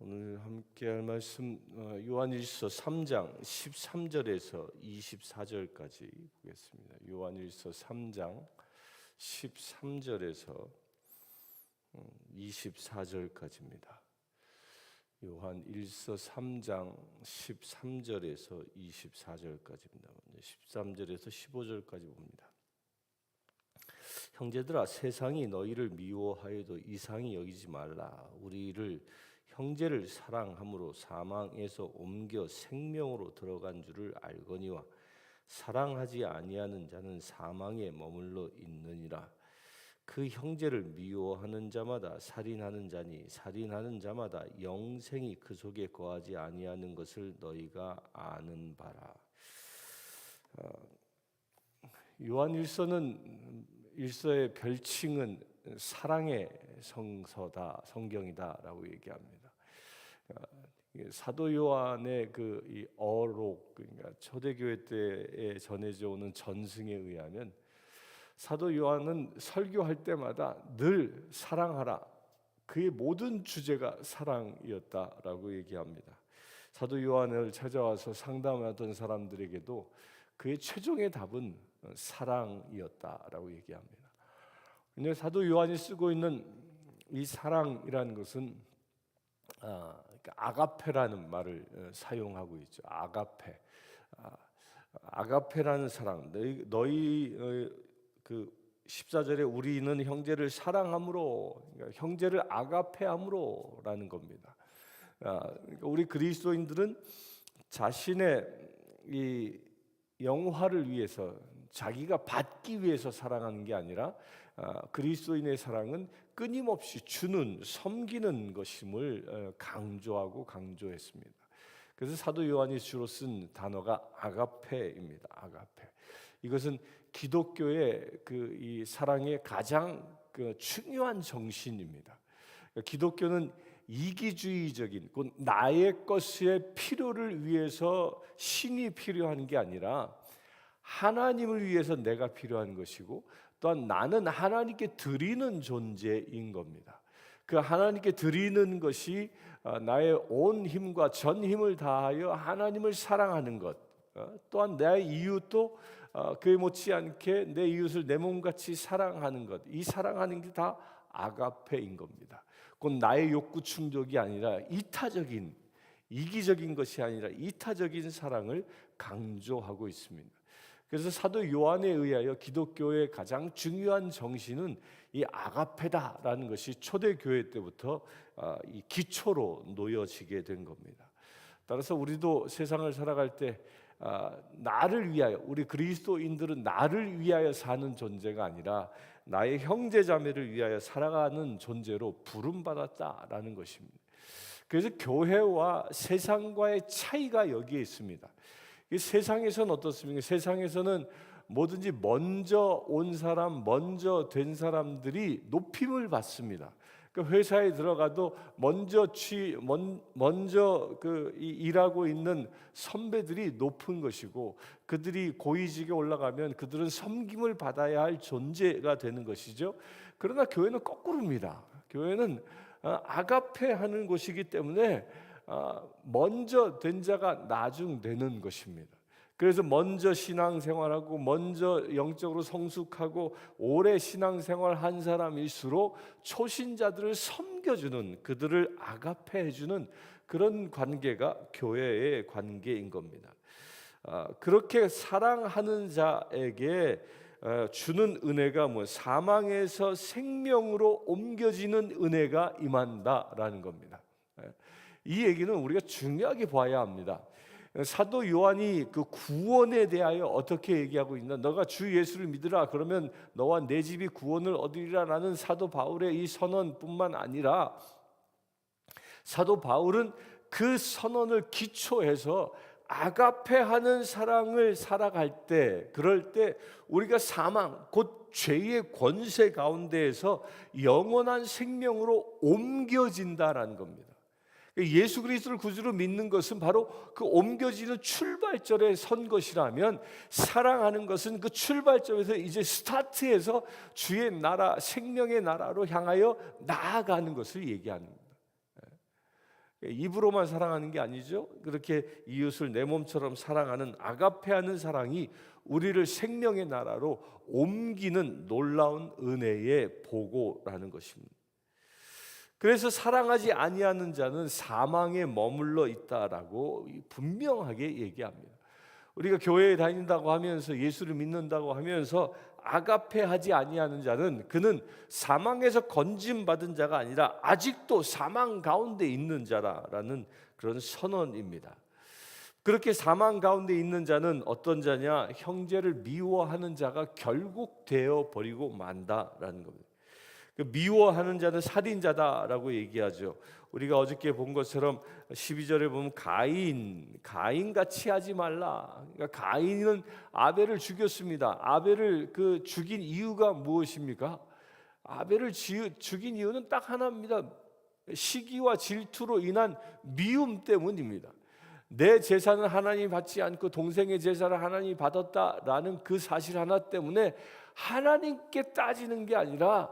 오늘 함께 할 말씀 요한일서 3장 13절에서 24절까지 보겠습니다. 요한일서 3장 13절에서 24절까지입니다. 요한일서 3장 13절에서 24절까지입니다. 13절에서 15절까지 봅니다. 형제들아, 세상이 너희를 미워하여도 이상히 여기지 말라. 우리를 형제를 사랑함으로 사망에서 옮겨 생명으로 들어간 줄을 알거니와 사랑하지 아니하는 자는 사망에 머물러 있느니라. 그 형제를 미워하는 자마다 살인하는 자니 살인하는 자마다 영생이 그 속에 거하지 아니하는 것을 너희가 아는 바라. 일서의 별칭은 사랑의 성경이다라고 얘기합니다. 사도 요한의 이 어록, 그러니까 초대교회 때에 전해져 오는 전승에 의하면 사도 요한은 설교할 때마다 늘 사랑하라, 그의 모든 주제가 사랑이었다라고 얘기합니다. 사도 요한을 찾아와서 상담하던 사람들에게도 그의 최종의 답은 사랑이었다라고 얘기합니다. 근데 사도 요한이 쓰고 있는 이 사랑이라는 것은 아가페라는 말을 사용하고 있죠. 아가페, 아가페라는 사랑. 너희 그 14절에 우리는 형제를 사랑함으로, 그러니까 형제를 아가페함으로라는 겁니다. 그러니까 우리 그리스도인들은 자신의 이 영화를 위해서, 자기가 받기 위해서 사랑하는 게 아니라 그리스도인의 사랑은 끊임없이 주는, 섬기는 것임을 강조했습니다. 그래서 사도 요한이 주로 쓴 단어가 아가페입니다. 아가페. 이것은 기독교의 이 사랑의 가장 중요한 정신입니다. 기독교는 이기주의적인, 곧 나의 것의 필요를 위해서 신이 필요한 게 아니라 하나님을 위해서 내가 필요한 것이고, 또한 나는 하나님께 드리는 존재인 겁니다. 그 하나님께 드리는 것이 나의 온 힘과 전 힘을 다하여 하나님을 사랑하는 것, 또한 내 이웃도 그에 못지않게 내 이웃을 내 몸같이 사랑하는 것, 이 사랑하는 게 다 아가페인 겁니다. 곧 나의 욕구 충족이 아니라 이타적인, 이기적인 것이 아니라 이타적인 사랑을 강조하고 있습니다. 그래서 사도 요한에 의하여 기독교의 가장 중요한 정신은 이 아가페다라는 것이 초대교회 때부터 이 기초로 놓여지게 된 겁니다. 따라서 우리도 세상을 살아갈 때 나를 위하여, 우리 그리스도인들은 나를 위하여 사는 존재가 아니라 나의 형제자매를 위하여 살아가는 존재로 부름받았다라는 것입니다. 그래서 교회와 세상과의 차이가 여기에 있습니다. 이 세상에서는 어떻습니까? 세상에서는 뭐든지 먼저 온 사람, 먼저 된 사람들이 높임을 받습니다. 그 회사에 들어가도 먼저 일하고 있는 선배들이 높은 것이고, 그들이 고위직에 올라가면 그들은 섬김을 받아야 할 존재가 되는 것이죠. 그러나 교회는 거꾸로입니다. 교회는 아가페하는 곳이기 때문에 먼저 된 자가 나중되는 것입니다. 그래서 먼저 신앙생활하고 먼저 영적으로 성숙하고 오래 신앙생활한 사람일수록 초신자들을 섬겨주는, 그들을 아가페해주는 그런 관계가 교회의 관계인 겁니다. 그렇게 사랑하는 자에게 주는 은혜가 사망에서 생명으로 옮겨지는 은혜가 임한다라는 겁니다. 이 얘기는 우리가 중요하게 봐야 합니다. 사도 요한이 그 구원에 대하여 어떻게 얘기하고 있나? 너가 주 예수를 믿으라, 그러면 너와 내 집이 구원을 얻으리라라는 사도 바울의 이 선언뿐만 아니라, 사도 바울은 그 선언을 기초해서 아가페하는 사랑을 살아갈 때, 그럴 때 우리가 사망, 곧 죄의 권세 가운데에서 영원한 생명으로 옮겨진다라는 겁니다. 예수 그리스도를 구주로 믿는 것은 바로 그 옮겨지는 출발점에 선 것이라면, 사랑하는 것은 그 출발점에서 이제 스타트해서 주의 나라, 생명의 나라로 향하여 나아가는 것을 얘기하는 겁니다. 입으로만 사랑하는 게 아니죠. 그렇게 이웃을 내 몸처럼 사랑하는 아가페하는 사랑이 우리를 생명의 나라로 옮기는 놀라운 은혜의 보고라는 것입니다. 그래서 사랑하지 아니하는 자는 사망에 머물러 있다라고 분명하게 얘기합니다. 우리가 교회에 다닌다고 하면서 예수를 믿는다고 하면서 아가페하지 아니하는 자는 그는 사망에서 건짐받은 자가 아니라 아직도 사망 가운데 있는 자라는 그런 선언입니다. 그렇게 사망 가운데 있는 자는 어떤 자냐? 형제를 미워하는 자가 결국 되어 버리고 만다라는 겁니다. 미워하는 자는 살인자다라고 얘기하죠. 우리가 어저께 본 것처럼 12절에 보면 가인같이 하지 말라. 그러니까 가인은 아벨을 죽였습니다. 아벨을 죽인 이유가 무엇입니까? 아벨을 죽인 이유는 딱 하나입니다. 시기와 질투로 인한 미움 때문입니다. 내 제사는 하나님이 받지 않고 동생의 제사를 하나님이 받았다라는 그 사실 하나 때문에 하나님께 따지는 게 아니라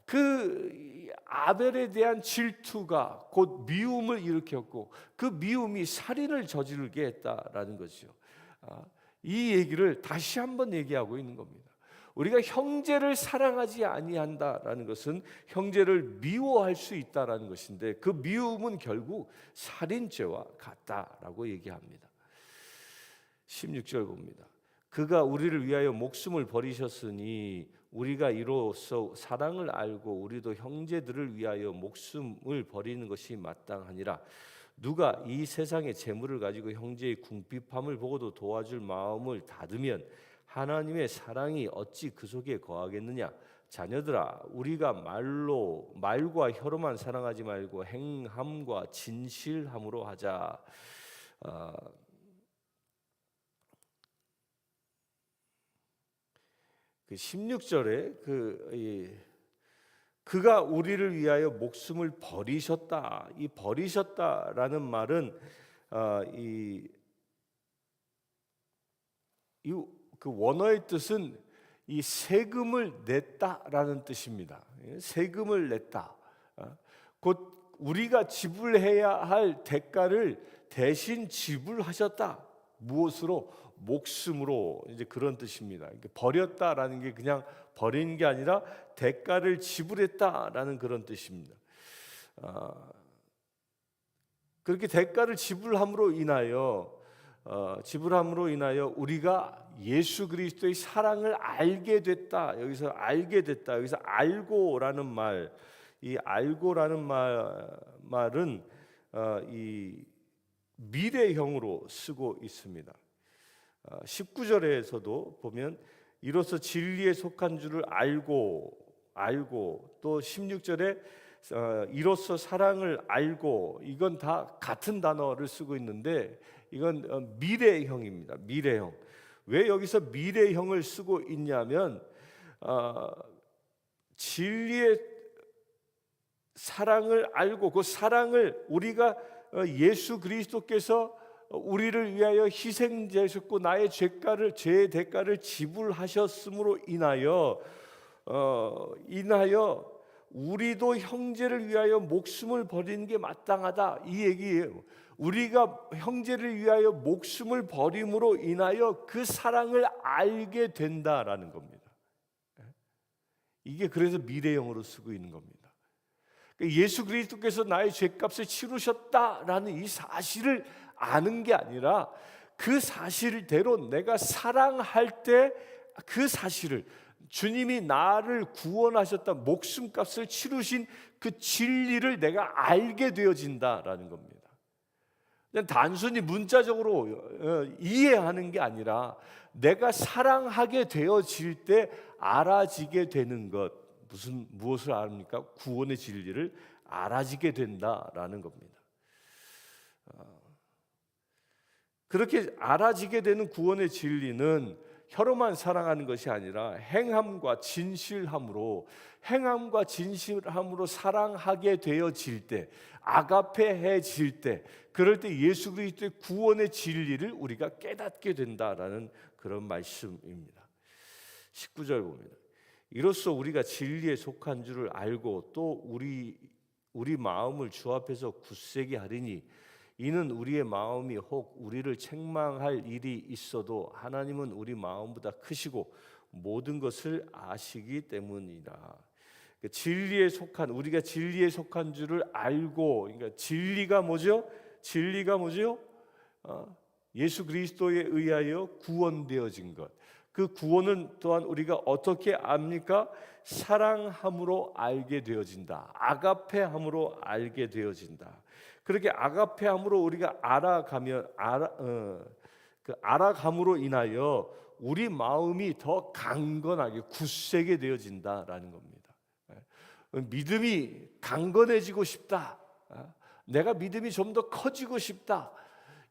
그 아벨에 대한 질투가 곧 미움을 일으켰고 그 미움이 살인을 저지르게 했다라는 것이죠. 이 얘기를 다시 한번 얘기하고 있는 겁니다. 우리가 형제를 사랑하지 아니한다라는 것은 형제를 미워할 수 있다라는 것인데 그 미움은 결국 살인죄와 같다라고 얘기합니다. 16절 봅니다. 그가 우리를 위하여 목숨을 버리셨으니 우리가 이로써 사랑을 알고 우리도 형제들을 위하여 목숨을 버리는 것이 마땅하니라. 누가 이 세상의 재물을 가지고 형제의 궁핍함을 보고도 도와줄 마음을 닫으면 하나님의 사랑이 어찌 그 속에 거하겠느냐. 자녀들아, 우리가 말과 혀로만 사랑하지 말고 행함과 진실함으로 하자. 그 16절에 그가 우리를 위하여 목숨을 버리셨다. 이 버리셨다라는 말은 그 원어의 뜻은 이 세금을 냈다라는 뜻입니다. 세금을 냈다. 곧 우리가 지불해야 할 대가를 대신 지불하셨다. 무엇으로? 목숨으로. 이제 그런 뜻입니다. 버렸다라는 게 그냥 버린 게 아니라 대가를 지불했다라는 그런 뜻입니다. 그렇게 대가를 지불함으로 인하여 우리가 예수 그리스도의 사랑을 알게 됐다. 여기서 알게 됐다. 여기서 알고라는 말, 이 알고라는 말은 이 미래형으로 쓰고 있습니다. 19절에서도 보면 이로써 진리에 속한 줄을 알고 또 16절에 이로써 사랑을 알고, 이건 다 같은 단어를 쓰고 있는데 이건 미래형입니다. 미래형. 왜 여기서 미래형을 쓰고 있냐면 진리의 사랑을 알고 그 사랑을 우리가 예수 그리스도께서 우리를 위하여 희생되셨고 나의 죄의 대가를 지불하셨음으로 인하여 우리도 형제를 위하여 목숨을 버리는 게 마땅하다, 이 얘기예요. 우리가 형제를 위하여 목숨을 버림으로 인하여 그 사랑을 알게 된다라는 겁니다. 이게 그래서 미래형으로 쓰고 있는 겁니다. 예수 그리스도께서 나의 죄값을 치르셨다라는 이 사실을 아는 게 아니라 그 사실대로 내가 사랑할 때 그 사실을, 주님이 나를 구원하셨다, 목숨값을 치르신 그 진리를 내가 알게 되어진다라는 겁니다. 그냥 단순히 문자적으로 이해하는 게 아니라 내가 사랑하게 되어질 때 알아지게 되는 것. 무엇을 압니까? 구원의 진리를 알아지게 된다라는 겁니다. 그렇게 알아지게 되는 구원의 진리는 혀로만 사랑하는 것이 아니라 행함과 진실함으로 사랑하게 되어질 때, 아가페해질 때, 그럴 때 예수 그리스도의 구원의 진리를 우리가 깨닫게 된다라는 그런 말씀입니다. 19절 봅니다. 이로써 우리가 진리에 속한 줄을 알고 또 우리 마음을 주 앞에서 굳세게 하리니 이는 우리의 마음이 혹 우리를 책망할 일이 있어도 하나님은 우리 마음보다 크시고 모든 것을 아시기 때문이라. 진리에 속한, 우리가 진리에 속한 줄을 알고, 그러니까 진리가 뭐죠? 진리가 뭐죠? 예수 그리스도에 의하여 구원되어진 것. 그 구원은 또한 우리가 어떻게 압니까? 사랑함으로 알게 되어진다. 아가페함으로 알게 되어진다. 그렇게 아가페함으로 우리가 알아감으로 인하여 우리 마음이 더 강건하게 굳세게 되어진다라는 겁니다. 믿음이 강건해지고 싶다. 내가 믿음이 좀 더 커지고 싶다.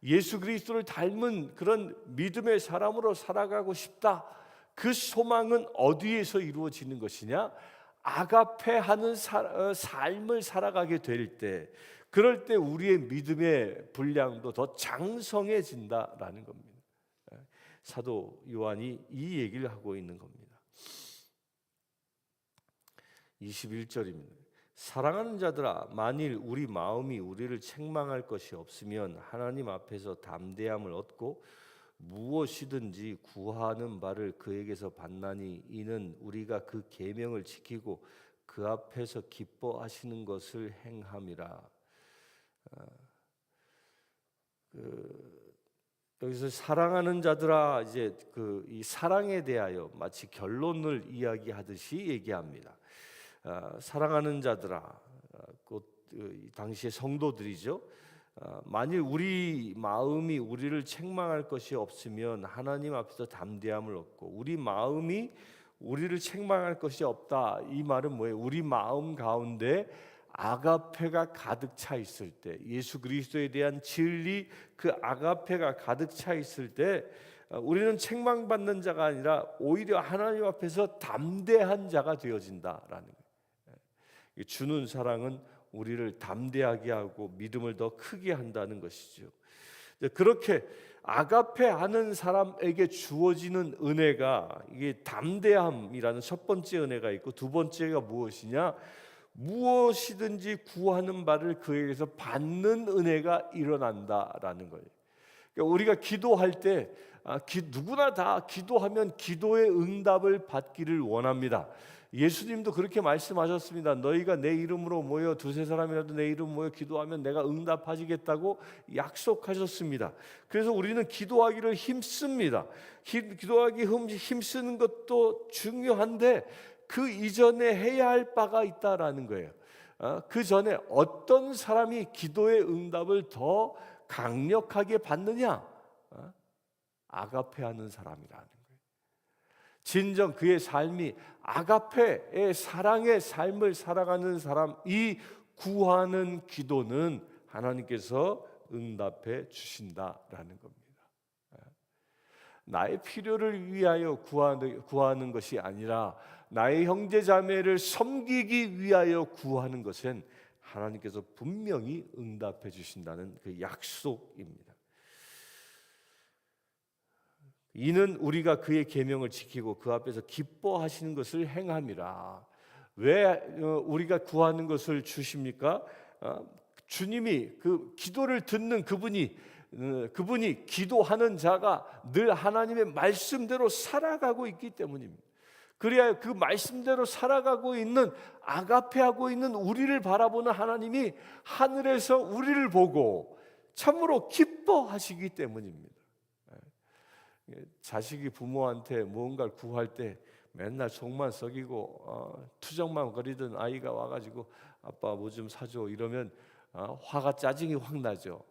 예수 그리스도를 닮은 그런 믿음의 사람으로 살아가고 싶다. 그 소망은 어디에서 이루어지는 것이냐? 아가페하는 삶을 살아가게 될 때, 그럴 때 우리의 믿음의 분량도 더 장성해진다라는 겁니다. 사도 요한이 이 얘기를 하고 있는 겁니다. 21절입니다. 사랑하는 자들아, 만일 우리 마음이 우리를 책망할 것이 없으면 하나님 앞에서 담대함을 얻고 무엇이든지 구하는 바를 그에게서 받나니 이는 우리가 그 계명을 지키고 그 앞에서 기뻐하시는 것을 행함이라. 여기서 사랑하는 자들아, 이제 이 사랑에 대하여 마치 결론을 이야기하듯이 얘기합니다. 사랑하는 자들아, 곧 당시의 성도들이죠. 만일 우리 마음이 우리를 책망할 것이 없으면 하나님 앞에서 담대함을 얻고, 우리 마음이 우리를 책망할 것이 없다. 이 말은 뭐예요? 우리 마음 가운데 아가페가 가득 차 있을 때, 예수 그리스도에 대한 진리, 그 아가페가 가득 차 있을 때 우리는 책망받는 자가 아니라 오히려 하나님 앞에서 담대한 자가 되어진다라는 거예요. 주는 사랑은 우리를 담대하게 하고 믿음을 더 크게 한다는 것이죠. 그렇게 아가페하는 사람에게 주어지는 은혜가, 이게 담대함이라는 첫 번째 은혜가 있고, 두 번째가 무엇이냐? 무엇이든지 구하는 바를 그에게서 받는 은혜가 일어난다라는 거예요. 그러니까 우리가 기도할 때 누구나 다 기도하면 기도의 응답을 받기를 원합니다. 예수님도 그렇게 말씀하셨습니다. 너희가 내 이름으로 모여 두세 사람이라도 내 이름 모여 기도하면 내가 응답하시겠다고 약속하셨습니다. 그래서 우리는 기도하기를 힘씁니다. 기도하기 힘쓰는 것도 중요한데 그 이전에 해야 할 바가 있다라는 거예요. 그 전에 어떤 사람이 기도의 응답을 더 강력하게 받느냐? 아가페하는 사람이라는 거예요. 진정 그의 삶이 아가페의 사랑의 삶을 살아가는 사람이 구하는 기도는 하나님께서 응답해 주신다라는 겁니다. 나의 필요를 위하여 구하는 것이 아니라 나의 형제 자매를 섬기기 위하여 구하는 것은 하나님께서 분명히 응답해 주신다는 그 약속입니다. 이는 우리가 그의 계명을 지키고 그 앞에서 기뻐하시는 것을 행함이라. 왜 우리가 구하는 것을 주십니까? 주님이 그 기도를 듣는 그분이 기도하는 자가 늘 하나님의 말씀대로 살아가고 있기 때문입니다. 그래야 그 말씀대로 살아가고 있는, 아가페하고 있는 우리를 바라보는 하나님이 하늘에서 우리를 보고 참으로 기뻐하시기 때문입니다. 자식이 부모한테 무언가를 구할 때 맨날 속만 썩이고 투정만 거리던 아이가 와가지고 아빠 뭐 좀 사줘 이러면 화가 짜증이 확 나죠.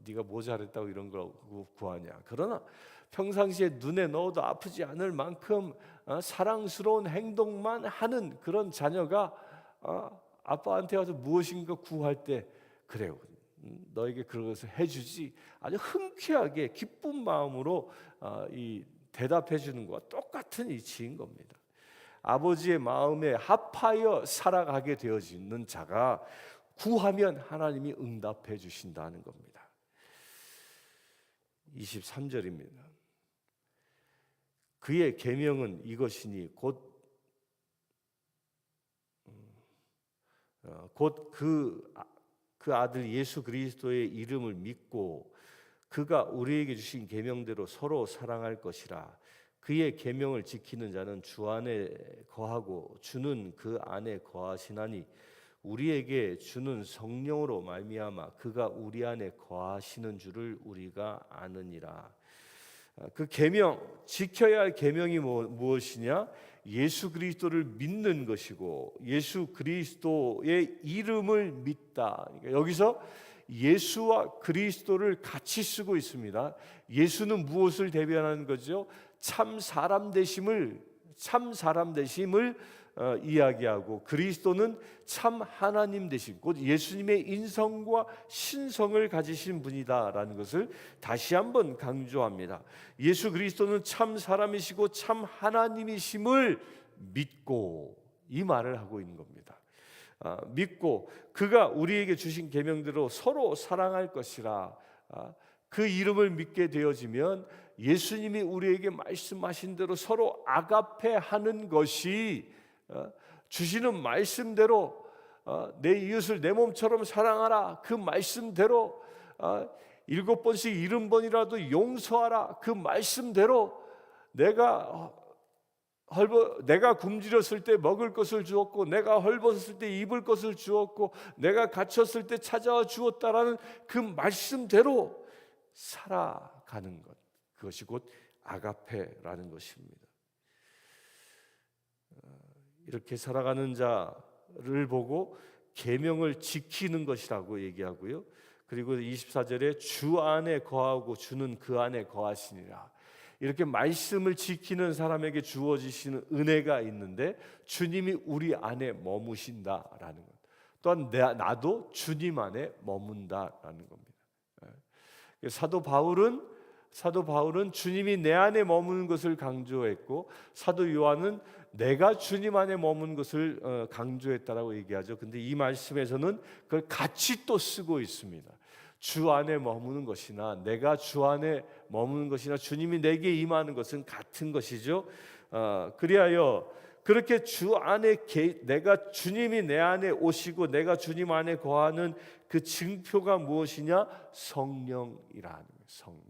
네가 뭐 잘했다고 이런 걸 구하냐. 그러나 평상시에 눈에 넣어도 아프지 않을 만큼 사랑스러운 행동만 하는 그런 자녀가 아빠한테 와서 무엇인가 구할 때 그래요, 너에게 그것을 해주지, 아주 흔쾌하게 기쁜 마음으로 이 대답해 주는 것과 똑같은 이치인 겁니다. 아버지의 마음에 합하여 살아가게 되어지는 자가 구하면 하나님이 응답해 주신다는 겁니다. 23절입니다. 그의 계명은 이것이니 곧 곧 그 아들 예수 그리스도의 이름을 믿고 그가 우리에게 주신 계명대로 서로 사랑할 것이라. 그의 계명을 지키는 자는 주 안에 거하고 주는 그 안에 거하시나니 우리에게 주는 성령으로 말미암아 그가 우리 안에 거하시는 줄을 우리가 아느니라. 그 계명, 지켜야 할 계명이 무엇이냐? 예수 그리스도를 믿는 것이고 예수 그리스도의 이름을 믿다. 그러니까 여기서 예수와 그리스도를 같이 쓰고 있습니다. 예수는 무엇을 대변하는 거죠? 참 사람 되심을 이야기하고, 그리스도는 참 하나님 되신, 곧 예수님의 인성과 신성을 가지신 분이다라는 것을 다시 한번 강조합니다. 예수 그리스도는 참 사람이시고 참 하나님이심을 믿고, 이 말을 하고 있는 겁니다. 믿고 그가 우리에게 주신 계명대로 서로 사랑할 것이라. 그 이름을 믿게 되어지면 예수님이 우리에게 말씀하신 대로 서로 아가페 하는 것이, 주시는 말씀대로 내 이웃을 내 몸처럼 사랑하라, 그 말씀대로 7번씩 70번이라도 용서하라, 그 말씀대로 내가 굶주렸을 때 먹을 것을 주었고, 내가 헐벗었을 때 입을 것을 주었고, 내가 갇혔을 때 찾아와 주었다라는 그 말씀대로 살아가는 것, 그것이 곧 아가페라는 것입니다. 이렇게 살아가는 자를 보고 계명을 지키는 것이라고 얘기하고요. 그리고 24절에 주 안에 거하고 주는 그 안에 거하시니라. 이렇게 말씀을 지키는 사람에게 주어지시는 은혜가 있는데 주님이 우리 안에 머무신다라는 것. 또한 나도 주님 안에 머문다라는 겁니다. 사도 바울은 주님이 내 안에 머무는 것을 강조했고, 사도 요한은 내가 주님 안에 머무는 것을 강조했다라고 얘기하죠. 근데 이 말씀에서는 그걸 같이 또 쓰고 있습니다. 주 안에 머무는 것이나 내가 주 안에 머무는 것이나 주님이 내게 임하는 것은 같은 것이죠. 그리하여 그렇게 주 안에 내가 주님이 내 안에 오시고 내가 주님 안에 거하는 그 증표가 무엇이냐? 성령이라는 거예요. 성령.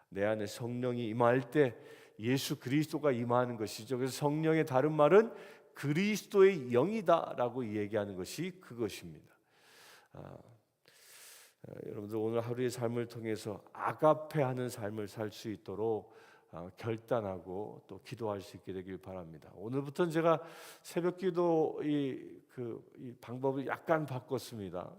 내 안에 성령이 임할 때 예수 그리스도가 임하는 것이죠. 그래서 성령의 다른 말은 그리스도의 영이다라고 얘기하는 것이 그것입니다. 여러분들 오늘 하루의 삶을 통해서 아가페하는 삶을 살 수 있도록 결단하고 또 기도할 수 있게 되길 바랍니다. 오늘부터는 제가 새벽기도 이 방법을 약간 바꿨습니다.